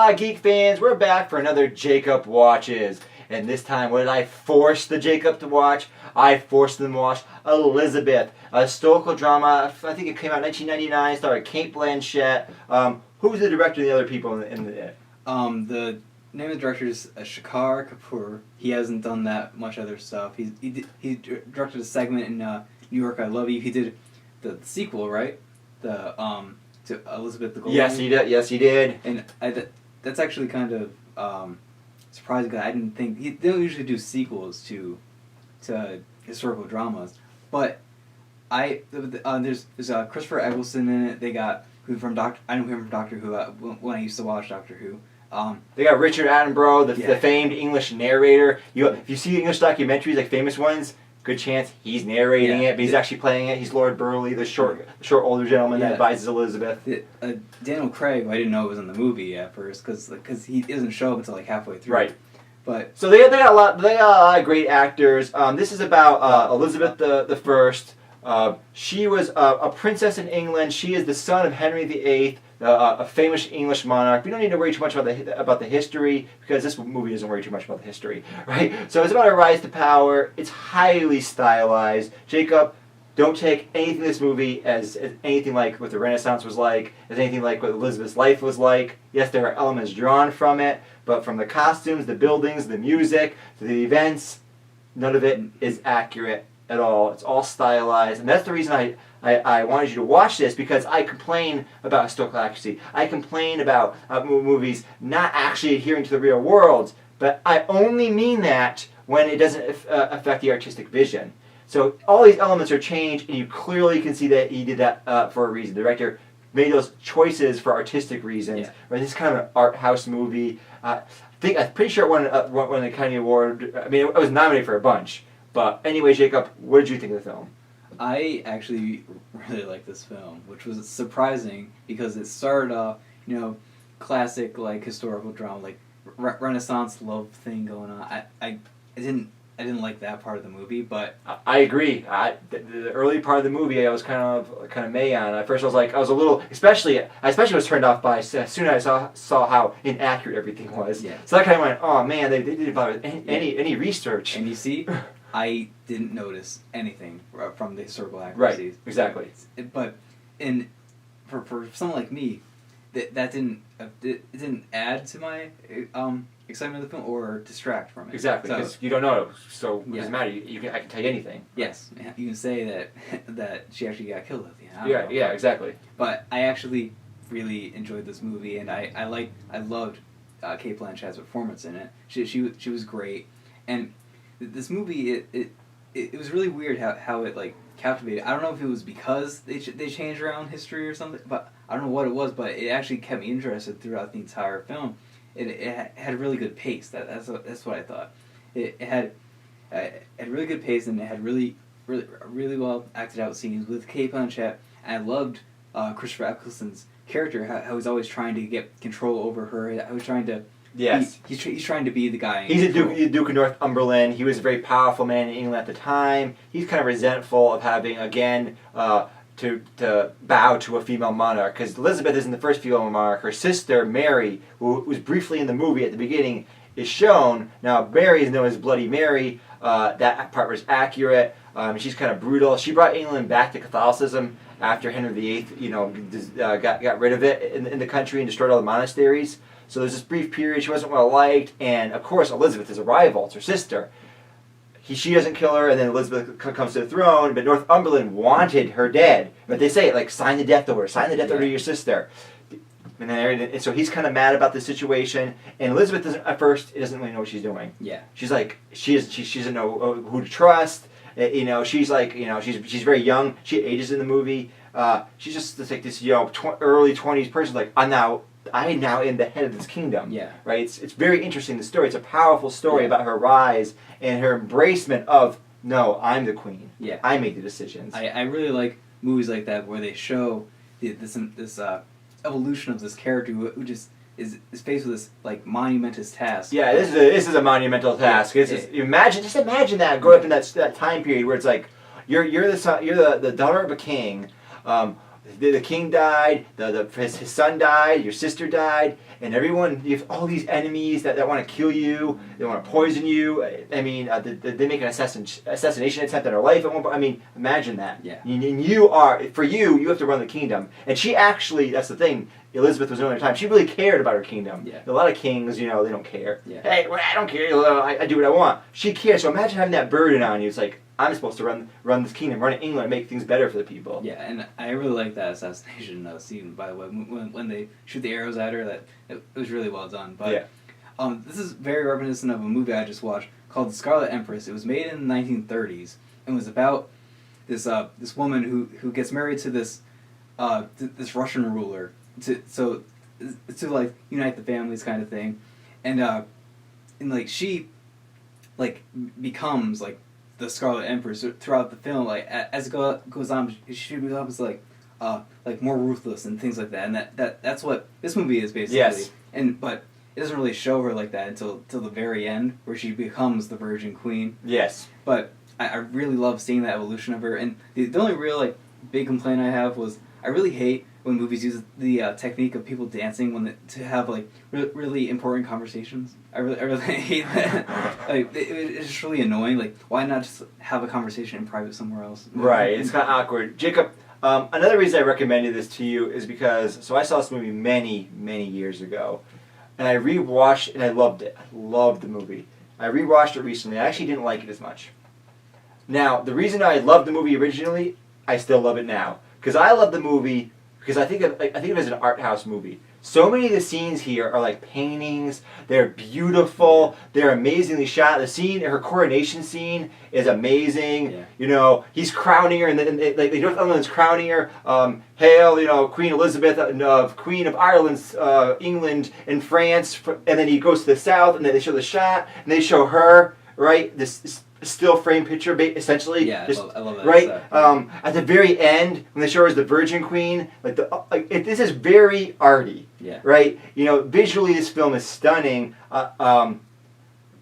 Hola, Geek fans! We're back for another Jacob Watches. And this time, what did I force the Jacob to watch? I forced them to watch Elizabeth, a historical drama. I think it came out in 1999, starred Cate Blanchett. Who was the director and the other people in the The name of the director is Shakar Kapoor. He hasn't done that much other stuff. He directed a segment in New York, I Love You. He did the sequel, right? To Elizabeth the Golden. Yes, he did. Yes, he did. And that's actually kind of surprising because I didn't think they don't usually do sequels to historical dramas. But there's Christopher Eccleston in it. They got I know him from Doctor Who when I used to watch Doctor Who. They got Richard Attenborough, the famed English narrator. If you see English documentaries, like famous ones, good chance he's narrating it, but he's actually playing it. He's Lord Burleigh, the short older gentleman that advises Elizabeth. Daniel Craig, I didn't know was in the movie at first because he doesn't show up until like halfway through. Right. But so they got a lot of great actors. This is about Elizabeth the First. She was a princess in England. She is the son of Henry VIII, a famous English monarch. We don't need to worry too much about the history because this movie doesn't worry too much about the history, right? So it's about her rise to power. It's highly stylized. Jacob, don't take anything in this movie as anything like what the Renaissance was like, as anything like what Elizabeth's life was like. Yes, there are elements drawn from it, but from the costumes, the buildings, the music, to the events, none of it is accurate at all. It's all stylized, and that's the reason I wanted you to watch this, because I complain about historical accuracy. I complain about movies not actually adhering to the real world, but I only mean that when it doesn't affect the artistic vision. So all these elements are changed, and you clearly can see that he did that for a reason. The director made those choices for artistic reasons. Yeah. Right? This is kind of an art house movie. I'm pretty sure it won an Academy Award. I mean, it was nominated for a bunch. But anyway, Jacob, what did you think of the film? I actually really liked this film, which was surprising because it started off, classic like historical drama, like Renaissance love thing going on. I didn't like that part of the movie, but I agree. The early part of the movie, I was kind of meh on. At first, I was a little, especially was turned off by as soon as I saw how inaccurate everything was. Yeah. So that kind of went, oh man, they didn't bother with any research. And you see, I didn't notice anything from the historical accuracies. Right. Exactly. But for someone like me, that didn't add to my excitement of the film or distract from it. Exactly, because you don't know, so it doesn't matter. I can tell you anything. Yes, you can say that she actually got killed at the end. Yeah, exactly. But I actually really enjoyed this movie, and I loved Cate Blanchett's performance in it. She was great, and this movie it was really weird how it like captivated. I don't know if it was because they changed around history or something, but I don't know what it was. But it actually kept me interested throughout the entire film. It had a really good pace. That's what I thought. It had really good pace, and it had really well acted out scenes with Cate Blanchett. And I loved Christopher Eccleston's character. How he's always trying to get control over her. I was trying to. Yes. He's trying to be the guy. He's a Duke of Northumberland. He was a very powerful man in England at the time. He's kind of resentful of having, again, to bow to a female monarch, because Elizabeth isn't the first female monarch. Her sister, Mary, who was briefly in the movie at the beginning, is shown. Now, Mary is known as Bloody Mary. That part was accurate. She's kind of brutal. She brought England back to Catholicism after Henry VIII, got rid of it in the country and destroyed all the monasteries. So there's this brief period she wasn't well liked, and of course Elizabeth is a rival. It's her sister. She doesn't kill her, and then Elizabeth comes to the throne, but Northumberland wanted her dead. But they say, like, sign the death order to your sister. And so he's kind of mad about the situation, and Elizabeth doesn't really know what she's doing. Yeah. She's like, she doesn't know who to trust. She's like, she's very young. She ages in the movie. She's just like this, early 20s person, like, I now am the head of this kingdom. Yeah. Right? It's very interesting, the story. It's a powerful story about her rise and her embracement of, no, I'm the queen. Yeah. I make the decisions. I really like movies like that where they show this evolution of this character who just is faced with this like monumentous task. Yeah, this is a monumental task. Imagine that growing up in that time period where it's like you're the daughter of a king. the king died, his son died, your sister died, and everyone, you have all these enemies that want to kill you, they want to poison you. I mean, they make an assassination attempt on her life at one point. I mean, imagine that. Yeah. And you have to run the kingdom. And she actually, that's the thing, Elizabeth was known at the time, she really cared about her kingdom. Yeah. A lot of kings, they don't care. Yeah. Hey, well, I don't care, I do what I want. She cares, so imagine having that burden on you. It's like, I'm supposed to run this kingdom, run England, make things better for the people. Yeah, and I really like that assassination scene, by the way, when they shoot the arrows at her. That it was really well done. But yeah. This is very reminiscent of a movie I just watched called The Scarlet Empress. It was made in the 1930s and was about this woman who gets married to this Russian ruler to like unite the families kind of thing, and like she like becomes like the Scarlet Empress throughout the film. Like as it goes on, she becomes like more ruthless and things like that. And that's what this movie is basically. Yes. But it doesn't really show her like that until the very end, where she becomes the Virgin Queen. Yes. But I really love seeing that evolution of her. And the only real like big complaint I have was I really hate when movies use the technique of people dancing to have like really important conversations. I really hate that. Like it's just really annoying. Like, why not just have a conversation in private somewhere else? Right, it's kind of awkward. Jacob, another reason I recommended this to you is because I saw this movie many years ago, and I rewatched and I loved it. I loved the movie. I rewatched it recently. I actually didn't like it as much. Now, the reason I loved the movie originally, I still love it now, because I love the movie because I think of it as an art house movie. So many of the scenes here are like paintings. They're beautiful. They're amazingly shot. Her coronation scene is amazing. Yeah. He's crowning her, and the Northumberland's crowning her. Hail, Queen Elizabeth, Queen of Ireland, England, and France. And then he goes to the south, and then they show the shot, and they show her, right? This still frame picture, essentially. Yeah, I love that. Right? Stuff. At the very end, when they show her as the Virgin Queen, this is very arty. Yeah. Right? Visually this film is stunning. But I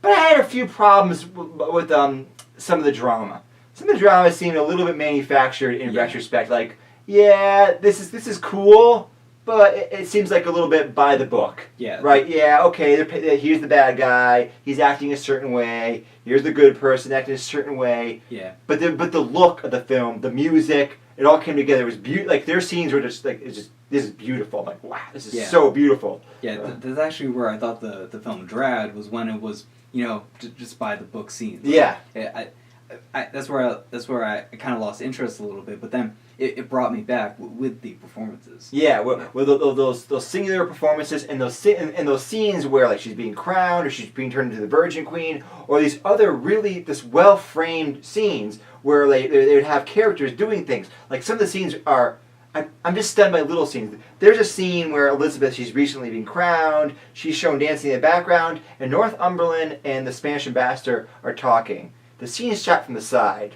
had a few problems with some of the drama. Some of the drama seemed a little bit manufactured in retrospect. Like, this is cool, but it seems like a little bit by the book. Yeah. Right? Yeah, okay, here's the bad guy. He's acting a certain way. Here's the good person acting a certain way. Yeah. But the look of the film, the music, it all came together. It was beautiful. Like, their scenes were just like, this is beautiful. I'm like, wow, this is so beautiful. Yeah, that's actually where I thought the film dragged, was when it was, just by the book scenes. Yeah. That's where I kind of lost interest a little bit, but then it brought me back with the performances. Yeah, with those singular performances and those scenes where like she's being crowned or she's being turned into the Virgin Queen, or these other this well framed scenes where they would have characters doing things. Like some of the scenes are. I'm just stunned by little scenes. There's a scene where Elizabeth, she's recently been crowned, she's shown dancing in the background, and Northumberland and the Spanish ambassador are talking. The scene is shot from the side,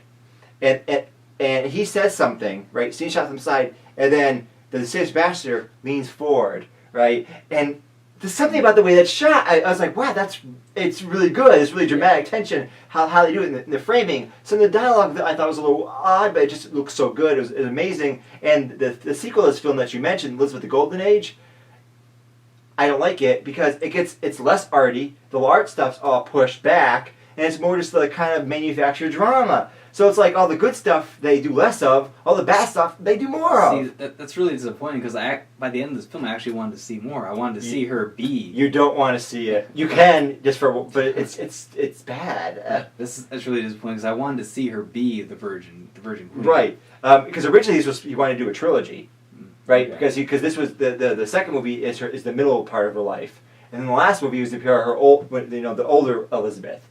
and he says something, right? Scene shot from the side, and then the Spanish ambassador leans forward, right? And there's something about the way that's shot. I was like, wow, it's really good. It's really dramatic tension. How they do it in the framing. Some of the dialogue that I thought was a little odd, but it just looks so good. It was amazing. And the sequel to this film that you mentioned, Elizabeth the Golden Age, I don't like it because it's less arty. The art stuff's all pushed back, and it's more just the kind of manufactured drama. So it's like all the good stuff they do less of, all the bad stuff they do more of. See, that's really disappointing because by the end of this film, I actually wanted to see more. I wanted to see her be. You don't want to see it. You can but it's bad. That's really disappointing because I wanted to see her be the Virgin Queen. Right, because originally you wanted to do a trilogy, right? Okay. Because this was the second movie is the middle part of her life, and then the last movie was her the older Elizabeth.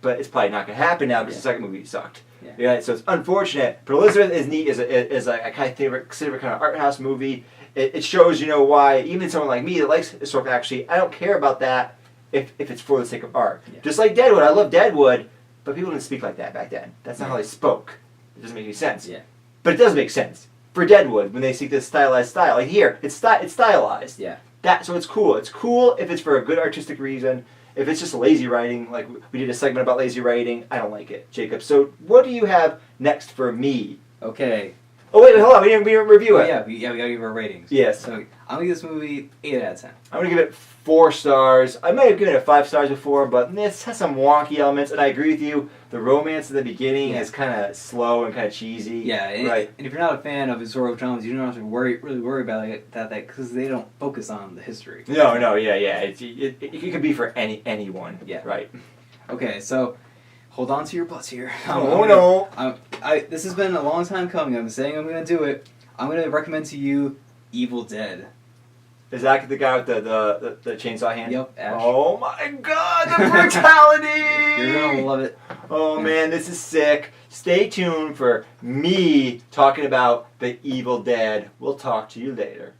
But it's probably not going to happen now because the second movie sucked. Yeah, so it's unfortunate. But Elizabeth is neat. I kind of consider it kind of art house movie. It shows why even someone like me that likes historical actually, I don't care about that if it's for the sake of art. Yeah. Just like Deadwood, I love Deadwood, but people didn't speak like that back then. That's not how they spoke. It doesn't make any sense. Yeah. But it does make sense for Deadwood when they seek this stylized style. Like here, it's stylized. Yeah. So it's cool. It's cool if it's for a good artistic reason. If it's just lazy writing, like we did a segment about lazy writing, I don't like it, Jacob. So what do you have next for me? Okay, Oh wait, hold on. We didn't review it. Yeah, we gotta give our ratings. Yes. So I'm gonna give this movie 8 out of 10. I'm gonna give it 4 stars. I might have given it 5 stars before, but this has some wonky elements, and I agree with you. The romance in the beginning is kind of slow and kind of cheesy. Yeah, and, right. And if you're not a fan of historical dramas, you don't have to really worry about that because they don't focus on the history. No, yeah. It could be for anyone. Yeah. Right. Okay, so hold on to your butts here. No. This has been a long time coming. I'm saying I'm gonna do it. I'm gonna recommend to you Evil Dead. Is that the guy with the chainsaw hand? Yep, Ash. Oh my god, the brutality! You're gonna love it. Oh man, this is sick. Stay tuned for me talking about the Evil Dead. We'll talk to you later.